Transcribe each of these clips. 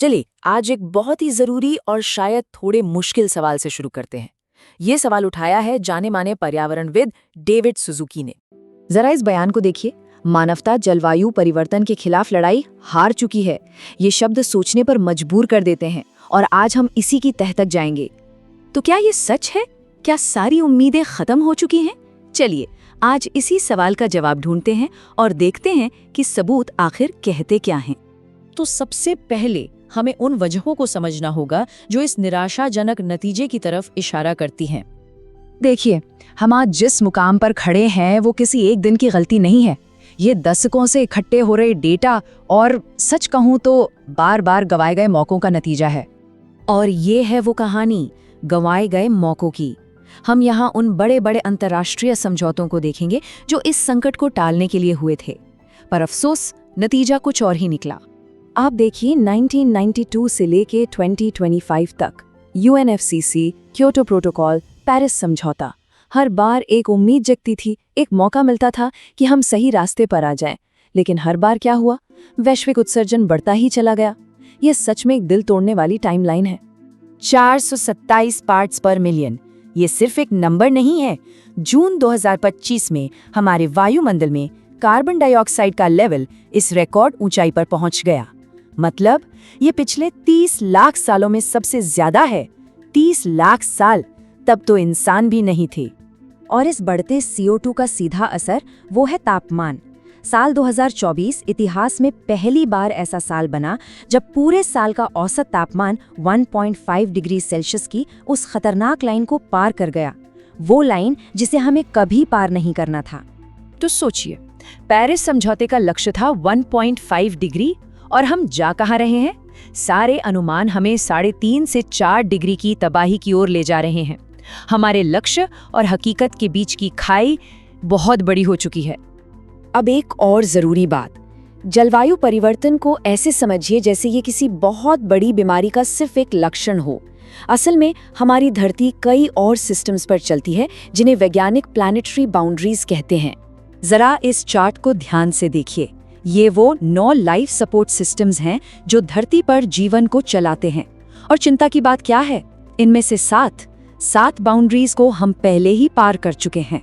चलिए आज एक बहुत ही जरूरी और शायद थोड़े मुश्किल सवाल से शुरू करते हैं। ये सवाल उठाया है जाने माने पर्यावरणविद डेविड सुजुकी ने। जरा इस बयान को देखिए। मानवता जलवायु परिवर्तन के खिलाफ लड़ाई हार चुकी है। ये शब्द सोचने पर मजबूर कर देते हैं और आज हम इसी की तह तक जाएंगे। तो क्या ये सच है? क्या सारी उम्मीदें खत्म हो चुकी हैं? चलिए आज इसी सवाल का जवाब ढूंढते हैं और देखते हैं कि सबूत आखिर कहते क्या हैं। तो सबसे पहले हमें उन वजहों को समझना होगा जो इस निराशाजनक नतीजे की तरफ इशारा करती हैं। देखिए, हम आज जिस मुकाम पर खड़े हैं वो किसी एक दिन की गलती नहीं है। ये दशकों से इकट्ठे हो रहे डेटा और सच कहूं तो बार बार गंवाए गए मौकों का नतीजा है। और ये है वो कहानी गंवाए गए मौकों की। हम यहाँ उन बड़े बड़े अंतर्राष्ट्रीय समझौतों को देखेंगे जो इस संकट को टालने के लिए हुए थे, पर अफसोस नतीजा कुछ और ही निकला। आप देखिए 1992 से लेके 2025 तक UNFCCC, क्योटो प्रोटोकॉल, पेरिस समझौता, हर बार एक उम्मीद जगती थी, एक मौका मिलता था कि हम सही रास्ते पर आ जाएं। लेकिन हर बार क्या हुआ? वैश्विक उत्सर्जन बढ़ता ही चला गया। यह सच में एक दिल तोड़ने वाली टाइमलाइन है। 427 पार्ट्स पर मिलियन ये सिर्फ एक नंबर नहीं है। जून 2025 में हमारे वायुमंडल में कार्बन डाइऑक्साइड का लेवल इस रिकॉर्ड ऊंचाई पर पहुंच गया। मतलब ये पिछले 30 लाख सालों में सबसे ज्यादा है। 30 लाख साल, तब तो इंसान भी नहीं थे। और इस बढ़ते CO2 का सीधा असर वो है तापमान। साल 2024 इतिहास में पहली बार ऐसा साल बना जब पूरे साल का औसत तापमान 1.5 डिग्री सेल्सियस की उस खतरनाक लाइन को पार कर गया। वो लाइन जिसे हमें कभी पार नहीं करना था। तो सोचिए, पेरिस समझौते का लक्ष्य था 1.5 डिग्री और हम जा कहाँ रहे हैं? सारे अनुमान हमें 3.5 से 4 डिग्री की तबाही की ओर ले जा रहे हैं। हमारे लक्ष्य और हकीकत के बीच की खाई बहुत बड़ी हो चुकी है। अब एक और जरूरी बात, जलवायु परिवर्तन को ऐसे समझिए जैसे ये किसी बहुत बड़ी बीमारी का सिर्फ एक लक्षण हो। असल में हमारी धरती कई और सिस्टम्स पर चलती है जिन्हें वैज्ञानिक प्लैनेटरी बाउंड्रीज कहते हैं। जरा इस चार्ट को ध्यान से देखिए। ये वो 9 लाइफ सपोर्ट सिस्टम्स हैं जो धरती पर जीवन को चलाते हैं। और चिंता की बात क्या है? इनमें से 7 बाउंड्रीज को हम पहले ही पार कर चुके हैं।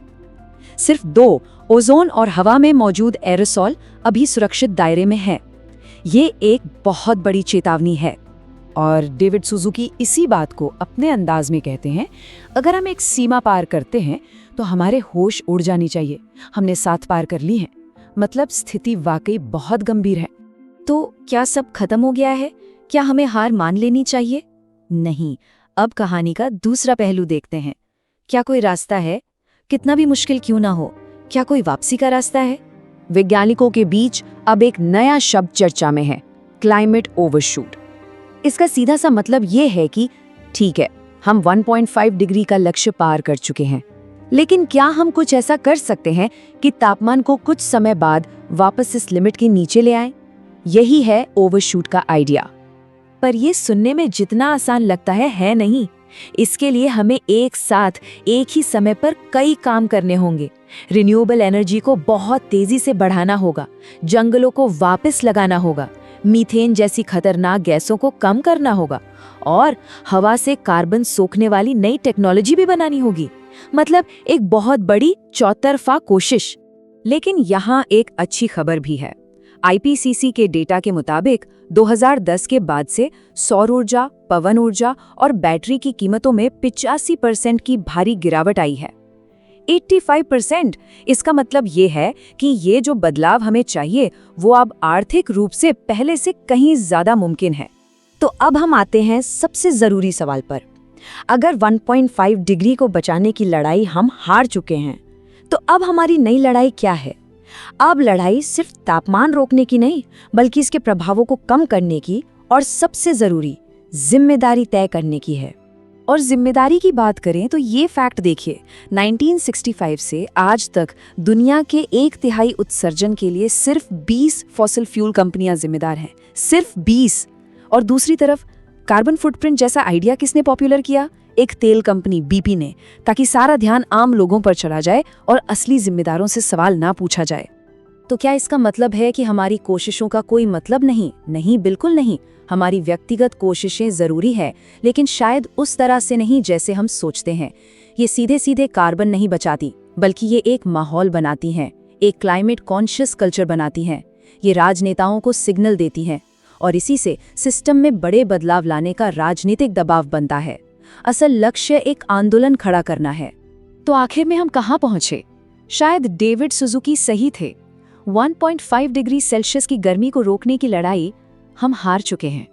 सिर्फ 2 ओजोन और हवा में मौजूद एरोसोल अभी सुरक्षित दायरे में है। ये एक बहुत बड़ी चेतावनी है। और डेविड सुजुकी इसी बात को अपने अंदाज में कहते हैं, अगर हम एक सीमा पार करते हैं तो हमारे होश उड़ जानी चाहिए। हमने 7 पार कर ली हैं, मतलब स्थिति वाकई बहुत गंभीर है। तो क्या सब खत्म हो गया है? क्या हमें हार मान लेनी चाहिए? नहीं, अब कहानी का दूसरा पहलू देखते हैं। क्या कोई रास्ता है? कितना भी मुश्किल क्यों ना हो, क्या कोई वापसी का रास्ता है? वैज्ञानिकों के बीच अब एक नया शब्द चर्चा में है, क्लाइमेट ओवरशूट। इसका सीधा सा मतलब ये है कि ठीक है, हम 1.5 डिग्री का लक्ष्य पार कर चुके हैं, लेकिन क्या हम कुछ ऐसा कर सकते हैं कि तापमान को कुछ समय बाद वापस इस लिमिट के नीचे ले आएं? यही है ओवरशूट का आइडिया। पर ये सुनने में जितना आसान लगता है नहीं। इसके लिए हमें एक साथ एक ही समय पर कई काम करने होंगे। रिन्यूएबल एनर्जी को बहुत तेजी से बढ़ाना होगा, जंगलों को वापस लगाना होगा, मीथेन जैसी खतरनाक गैसों को कम करना होगा और हवा से कार्बन सोखने वाली नई टेक्नोलॉजी भी बनानी होगी। मतलब एक बहुत बड़ी चौतरफा कोशिश। लेकिन यहाँ एक अच्छी खबर भी है। IPCC के डेटा के मुताबिक 2010 के बाद से सौर ऊर्जा, पवन ऊर्जा और बैटरी की कीमतों में 85% की भारी गिरावट आई है। 85%। इसका मतलब ये है कि ये जो बदलाव हमें चाहिए वो अब आर्थिक रूप से पहले से कहीं ज्यादा मुमकिन है। तो अब हम आते हैं सबसे जरूरी सवाल पर। अगर 1.5 डिग्री को बचाने की लड़ाई हम हार चुके हैं, तो अब हमारी नई लड़ाई क्या है? अब लड़ाई सिर्फ तापमान रोकने की नहीं, बल्कि इसके प्रभावों को कम करने की और सबसे जरूरी जिम्मेदारी तय करने की है। और जिम्मेदारी की बात करें तो ये फैक्ट देखिए, 1965 से आज तक दुनिया के 1/3 उत्सर्जन के लिए सिर्फ 20 फॉसिल फ्यूल कंपनियां जिम्मेदार हैं। सिर्फ 20। और दूसरी तरफ कार्बन फुटप्रिंट जैसा आइडिया किसने पॉपुलर किया? एक तेल कंपनी BP ने, ताकि सारा ध्यान आम लोगों पर चला जाए और असली जिम्मेदारों से सवाल ना पूछा जाए। तो क्या इसका मतलब है कि हमारी कोशिशों का कोई मतलब नहीं? नहीं, बिल्कुल नहीं। हमारी व्यक्तिगत कोशिशें ज़रूरी है, लेकिन शायद उस तरह से नहीं जैसे हम सोचते हैं। ये सीधे सीधे कार्बन नहीं बचाती, बल्कि ये एक माहौल बनाती हैं, एक क्लाइमेट कॉन्शियस कल्चर बनाती हैं। ये राजनेताओं को सिग्नल देती हैं और इसी से सिस्टम में बड़े बदलाव लाने का राजनीतिक दबाव बनता है। असल लक्ष्य एक आंदोलन खड़ा करना है। तो आखिर में हम कहाँ पहुंचे? शायद डेविड सुजुकी सही थे। 1.5 डिग्री सेल्सियस की गर्मी को रोकने की लड़ाई हम हार चुके हैं,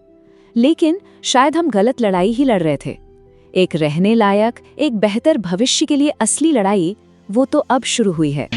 लेकिन शायद हम गलत लड़ाई ही लड़ रहे थे। एक रहने लायक, एक बेहतर भविष्य के लिए असली लड़ाई वो तो अब शुरू हुई है।